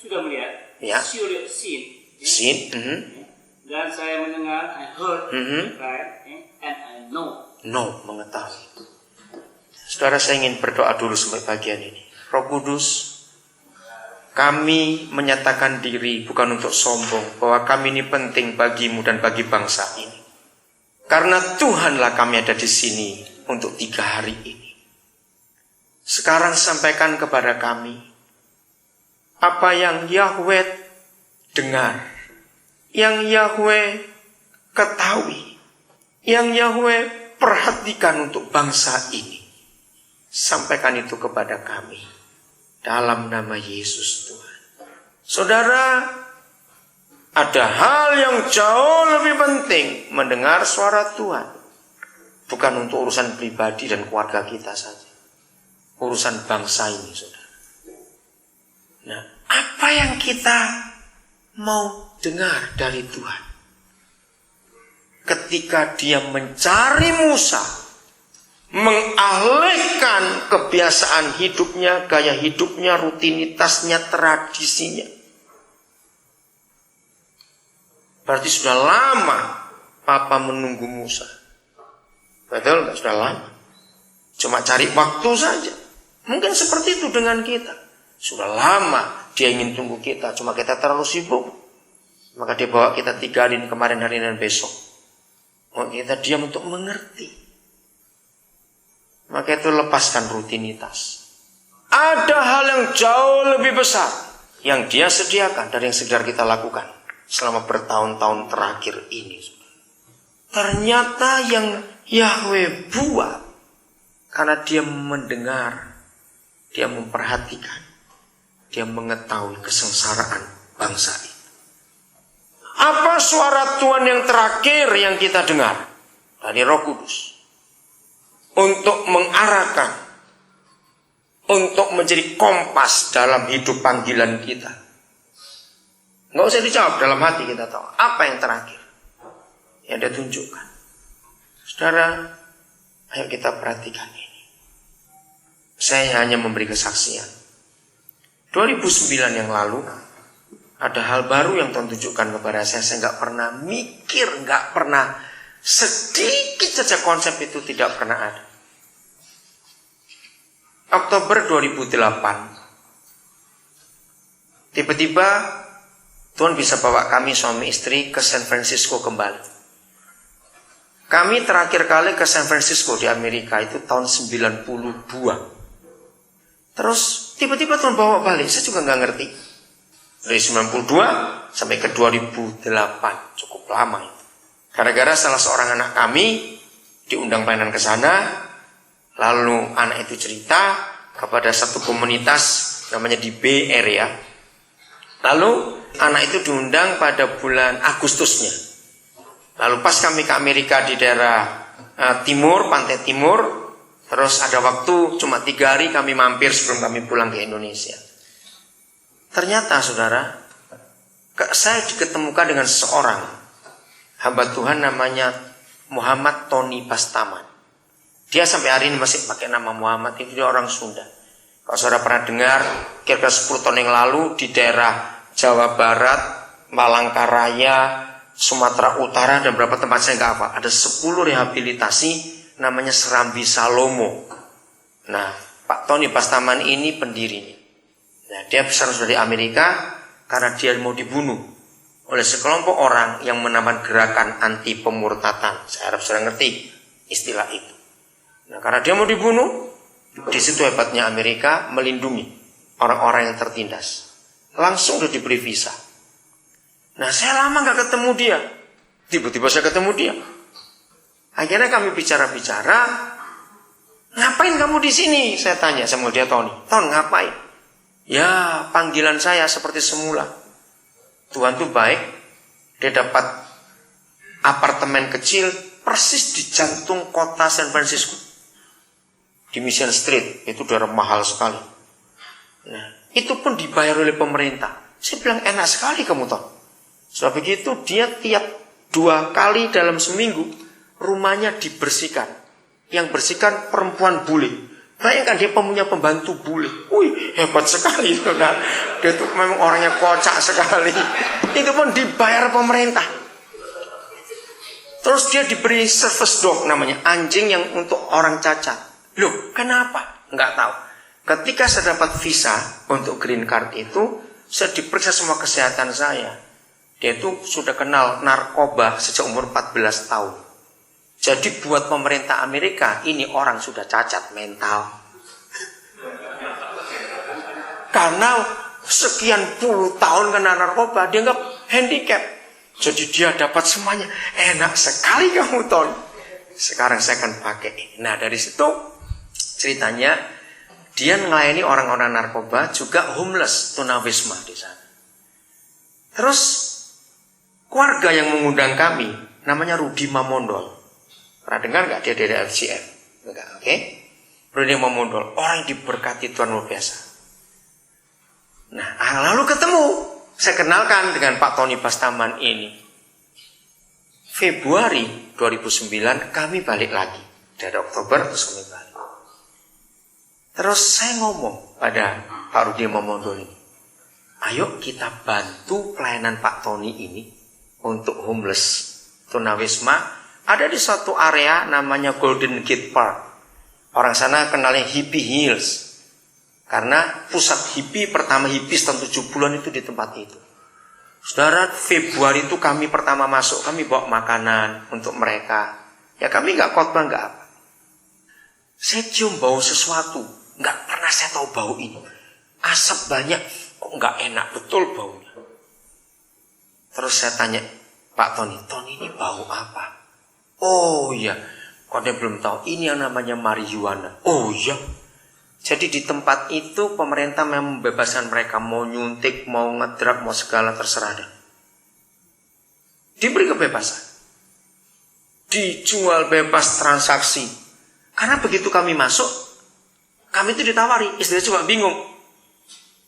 sudah melihat, Ya. seen, dan saya mendengar, I heard, right, and I know. No, mengetahui. Saudara, saya ingin berdoa dulu sampai bagian ini. Roh Kudus, kami menyatakan diri bukan untuk sombong, bahwa kami ini penting bagimu dan bagi bangsa ini. Karena Tuhanlah kami ada di sini untuk 3 hari ini. Sekarang sampaikan kepada kami apa yang Yahweh dengar, yang Yahweh ketahui, yang Yahweh perhatikan untuk bangsa ini. Sampaikan itu kepada kami dalam nama Yesus Tuhan. Saudara, ada hal yang jauh lebih penting mendengar suara Tuhan. Bukan untuk urusan pribadi dan keluarga kita saja. Urusan bangsa ini, saudara. Nah, apa yang kita mau dengar dari Tuhan? Ketika dia mencari Musa, mengalihkan kebiasaan hidupnya, gaya hidupnya, rutinitasnya, tradisinya. Berarti sudah lama Papa menunggu Musa. Betul, sudah lama. Cuma cari waktu saja. Mungkin seperti itu dengan kita. Sudah lama dia ingin tunggu kita, cuma kita terlalu sibuk. Maka dia bawa kita 3 hari ini, kemarin, hari ini, dan besok. Mau kita diam untuk mengerti. Maka itu lepaskan rutinitas. Ada hal yang jauh lebih besar yang dia sediakan dari yang sedang kita lakukan selama bertahun-tahun terakhir ini. Ternyata yang Yahweh buat karena dia mendengar, dia memperhatikan, dia mengetahui kesengsaraan bangsa ini. Apa suara Tuhan yang terakhir yang kita dengar dari Roh Kudus? Untuk mengarahkan, untuk menjadi kompas dalam hidup panggilan kita. Nggak usah dijawab, dalam hati kita tahu apa yang terakhir yang dia tunjukkan. Saudara, ayo kita perhatikan ini. Saya hanya memberi kesaksian. 2009 yang lalu ada hal baru yang Tuhan tunjukkan kepada saya. Saya nggak pernah mikir, nggak pernah sedikit saja konsep itu tidak pernah ada. Oktober 2008, tiba-tiba Tuhan bisa bawa kami suami istri ke San Francisco kembali. Kami terakhir kali ke San Francisco di Amerika itu tahun 92. Terus tiba-tiba Tuhan bawa balik, saya juga nggak ngerti. Dari 92 sampai ke 2008, cukup lama itu. Gara-gara salah seorang anak kami diundang pelayanan ke sana. Lalu anak itu cerita kepada satu komunitas namanya di Bay Area. Lalu anak itu diundang pada bulan Agustusnya. Lalu pas kami ke Amerika di daerah timur, pantai timur, terus ada waktu cuma 3 hari kami mampir sebelum kami pulang ke Indonesia. Ternyata saudara, saya diketemukan dengan seorang hamba Tuhan namanya Muhammad Tony Bastaman. Dia sampai hari ini masih pakai nama Muhammad, itu dia orang Sunda. Kalau saudara pernah dengar, kira-kira 10 tahun yang lalu di daerah Jawa Barat, Palangkaraya, Sumatera Utara, dan beberapa tempat saya nggak apa, ada 10 rehabilitasi namanya Serambi Salomo. Nah, Pak Tony Bastaman ini pendirinya. Nah, dia besar dari Amerika karena dia mau dibunuh oleh sekelompok orang yang menamakan gerakan anti pemurtatan. Saya harap saudara ngerti istilah itu. Nah, karena dia mau dibunuh, di situ hebatnya Amerika melindungi orang-orang yang tertindas. Langsung udah diberi visa. Nah, saya lama nggak ketemu dia. Tiba-tiba saya ketemu dia. Akhirnya kami bicara-bicara. Ngapain kamu di sini? Saya tanya sama dia, Tony. Ton, ngapain? Ya, panggilan saya seperti semula. Tuhan tuh baik. Dia dapat apartemen kecil persis di jantung kota San Francisco. Di Mission Street, itu daerah mahal sekali. Nah, itu pun dibayar oleh pemerintah. Saya bilang, enak sekali kamu Ton. Sebab begitu dia tiap 2 kali dalam seminggu rumahnya dibersihkan. Yang bersihkan perempuan bule. Bayangkan dia punya pembantu bule. Wih, hebat sekali. Saudara. Dia tuh memang orangnya kocak sekali. Itu pun dibayar pemerintah. Terus dia diberi service dog namanya, anjing yang untuk orang cacat. Loh, kenapa? Nggak tahu. Ketika saya dapat visa untuk green card itu, saya diperiksa semua kesehatan saya. Dia itu sudah kenal narkoba sejak umur 14 tahun. Jadi buat pemerintah Amerika, ini orang sudah cacat mental. Karena sekian puluh tahun kena narkoba, dia nggak handicap. Jadi dia dapat semuanya. Enak sekali kamu, Ton. Sekarang saya akan pakai. Nah, dari situ ceritanya, dia melayani orang-orang narkoba, juga homeless, tunawisma di sana. Terus, keluarga yang mengundang kami, namanya Rudi Mamondol. Pernah dengar nggak dia dari FCM? Enggak, oke? Rudi Mamondol, orang yang diberkati Tuhan luar biasa. Nah, lalu ketemu, saya kenalkan dengan Pak Tony Bastaman ini. Februari 2009 kami balik lagi. Dari Oktober terus kami balik. Terus saya ngomong pada Pak Rudi Mamondol ini, ayo kita bantu pelayanan Pak Tony ini untuk homeless tunawisma. Ada di suatu area namanya Golden Gate Park. Orang sana kenalnya Hippie Hills. Karena pusat hippie pertama hippies tahun 70-an itu di tempat itu. Saudara, Februari itu kami pertama masuk, kami bawa makanan untuk mereka. Ya kami nggak khotbah, nggak apa. Saya cium bau sesuatu, nggak pernah saya tahu bau ini. Asap banyak, kok nggak enak betul baunya. Terus saya tanya, Pak Tony, ini bau apa? Oh iya, kok dia belum tahu, ini yang namanya marijuana. Oh iya. Jadi di tempat itu pemerintah memang membebaskan mereka, mau nyuntik, mau ngedrug, mau segala terserah deh. Diberi kebebasan. Dijual bebas transaksi. Karena begitu kami masuk, kami itu ditawari, istri juga bingung.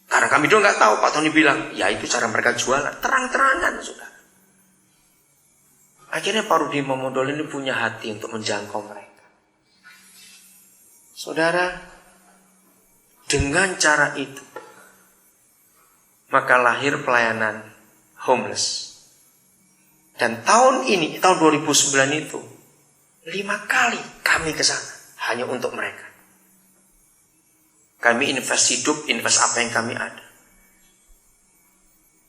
Karena kami dulu nggak tahu, Pak Tony bilang, ya itu cara mereka jualan, terang-terangan sudah. Akhirnya Pak Rudi Mamondol ini punya hati untuk menjangkau mereka. Saudara, dengan cara itu, maka lahir pelayanan homeless. Dan tahun ini, tahun 2009 itu, 5 kali kami ke sana, hanya untuk mereka. Kami invest hidup, invest apa yang kami ada.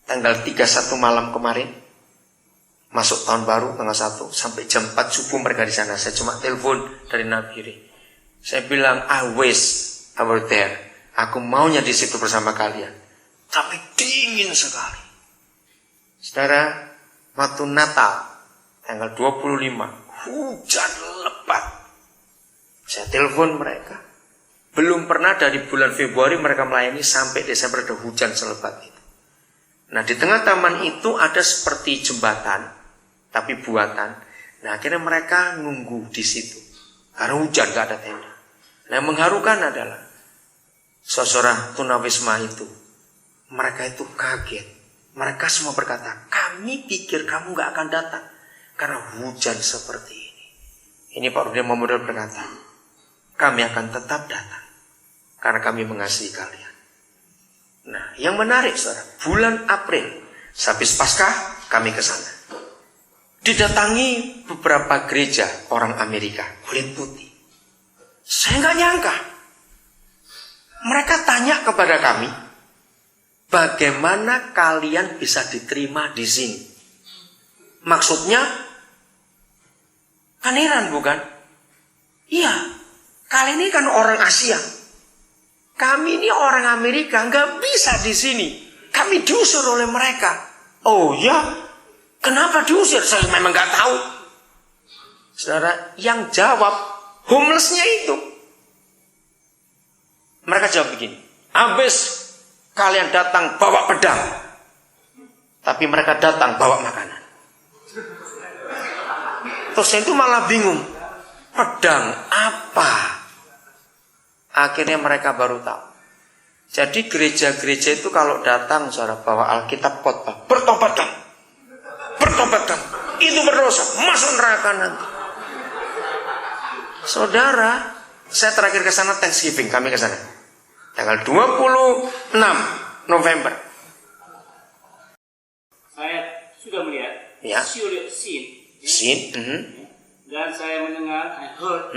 Tanggal 31 malam kemarin, masuk tahun baru tanggal 1 sampai jam 4 subuh mereka di sana. Saya cuma telepon dari Nabire. Saya bilang, I wish I were there. Aku maunya di situ bersama kalian. Tapi dingin sekali. Saudara, waktu Natal tanggal 25, hujan lebat. Saya telepon mereka. Belum pernah dari bulan Februari mereka melayani sampai Desember ada hujan selebat itu. Nah, di tengah taman itu ada seperti jembatan, tapi buatan. Nah, akhirnya mereka nunggu di situ. Karena hujan, gak ada tenda. Nah, yang mengharukan adalah saudara tunawisma itu. Mereka itu kaget. Mereka semua berkata, kami pikir kamu gak akan datang. Karena hujan seperti ini. Ini Pak Rudi Mamondol berkata, kami akan tetap datang. Karena kami mengasihi kalian. Nah, yang menarik saudara, bulan April, sehabis Paskah, kami ke sana. Didatangi beberapa gereja orang Amerika, kulit putih. Saya nggak nyangka. Mereka tanya kepada kami, bagaimana kalian bisa diterima di sini? Maksudnya, kan heran bukan? Iya, kalian ini kan orang Asia. Kami ini orang Amerika, nggak bisa di sini. Kami diusir oleh mereka. Oh ya, kenapa diusir? Saya memang nggak tahu. Saudara, yang jawab homelessnya itu. Mereka jawab begini, habis kalian datang bawa pedang, tapi mereka datang bawa makanan. Terus saya itu malah bingung, pedang apa? Akhirnya mereka baru tahu. Jadi gereja-gereja itu kalau datang saudara bawa Alkitab khotbah, bertobatkan, bertobatkan, itu berdosa, masuk neraka nanti. Saudara, saya terakhir ke sana Thanksgiving, kami ke sana. Tanggal 26 November. Saya sudah melihat, Ya. seen, Scene. dan saya mendengar, I heard,